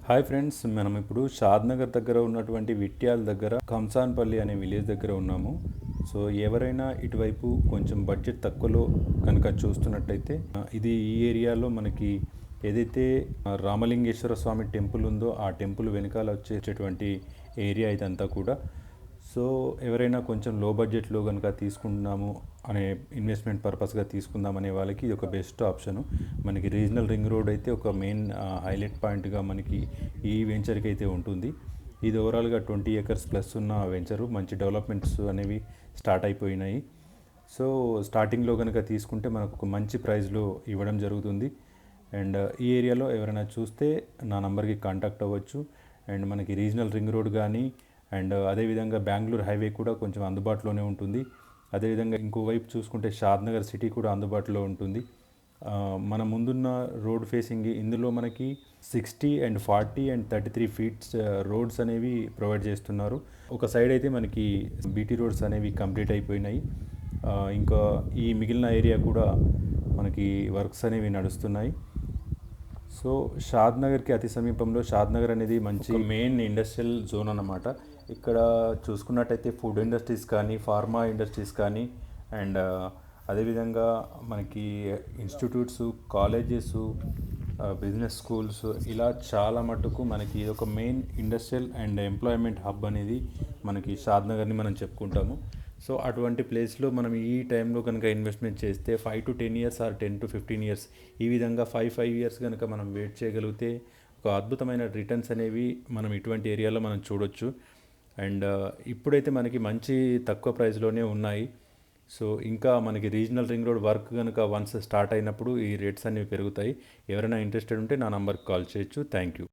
Hi friends, మనం ఇప్పుడు షాద్నగర్ దగ్గర ఉన్నటువంటి విట్యాల దగ్గర కంసాన్పల్లి అనే విలేజ్ దగ్గర ఉన్నాము. సో ఎవరైనా ఇటువైపు కొంచెం బడ్జెట్ తక్కువలో కనుక చూస్తున్నట్టయితే ఇది ఈ ఏరియాలో మనకి ఏదైతే రామలింగేశ్వర స్వామి టెంపుల్ ఉందో ఆ టెంపుల్ వెనకాల వచ్చేటటువంటి ఏరియా ఇదంతా కూడా. సో ఎవరైనా కొంచెం లో బడ్జెట్లో కనుక తీసుకుంటున్నాము అనే ఇన్వెస్ట్మెంట్ పర్పస్గా తీసుకుందాం అనే వాళ్ళకి ఇది ఒక బెస్ట్ ఆప్షను. మనకి రీజనల్ రింగ్ రోడ్ అయితే ఒక మెయిన్ హైలైట్ పాయింట్గా మనకి ఈ వెంచర్కి అయితే ఉంటుంది. ఇది ఓవరాల్గా 20 ఎకర్స్ ప్లస్ ఉన్న వెంచరు. మంచి డెవలప్మెంట్స్ అనేవి స్టార్ట్ అయిపోయినాయి. సో స్టార్టింగ్లో కనుక తీసుకుంటే మనకు ఒక మంచి ప్రైస్లో ఇవ్వడం జరుగుతుంది. అండ్ ఈ ఏరియాలో ఎవరైనా చూస్తే నా నంబర్కి కాంటాక్ట్ అవ్వచ్చు. అండ్ మనకి రీజనల్ రింగ్ రోడ్ కానీ అండ్ అదేవిధంగా బెంగళూరు హైవే కూడా కొంచెం అందుబాటులోనే ఉంటుంది. అదేవిధంగా ఇంకోవైపు చూసుకుంటే షాద్నగర్ సిటీ కూడా అందుబాటులో ఉంటుంది. మన ముందున్న రోడ్ ఫేసింగ్ ఇందులో మనకి 60 అండ్ 40 అండ్ 33 ఫీట్స్ రోడ్స్ అనేవి ప్రొవైడ్ చేస్తున్నారు. ఒక సైడ్ అయితే మనకి బీటీ రోడ్స్ అనేవి కంప్లీట్ అయిపోయినాయి. ఇంకా ఈ మిగిలిన ఏరియా కూడా మనకి వర్క్స్ అనేవి నడుస్తున్నాయి. సో షాద్నగర్కి అతి సమీపంలో షాద్నగర్ అనేది మంచి మెయిన్ ఇండస్ట్రియల్ జోన్ అన్నమాట. ఇక్కడ చూసుకున్నట్టయితే ఫుడ్ ఇండస్ట్రీస్ కానీ ఫార్మా ఇండస్ట్రీస్ కానీ అండ్ అదేవిధంగా మనకి ఇన్స్టిట్యూట్స్, కాలేజెస్, బిజినెస్ స్కూల్స్ ఇలా చాలా మటుకు మనకి ఇది ఒక main industrial and employment hub అనేది మనకి షాద్నగర్ని మనం చెప్పుకుంటాము. సో అటువంటి ప్లేస్లో మనం ఈ టైంలో కనుక ఇన్వెస్ట్మెంట్ చేస్తే 5 to 10 years or 10 to 15 years ఈ విధంగా 5 ఇయర్స్ కనుక మనం వెయిట్ చేయగలిగితే ఒక అద్భుతమైన రిటర్న్స్ అనేవి మనం ఇటువంటి ఏరియాలో మనం చూడొచ్చు. అండ్ ఇప్పుడైతే మనకి మంచి తక్కువ ప్రైస్లోనే ఉన్నాయి. సో ఇంకా మనకి రీజనల్ రింగ్ రోడ్ వర్క్ కనుక వన్స్ స్టార్ట్ అయినప్పుడు ఈ రేట్స్ అనేవి పెరుగుతాయి. ఎవరైనా ఇంట్రెస్టెడ్ ఉంటే నా నంబర్కి కాల్ చేయొచ్చు. Thank you.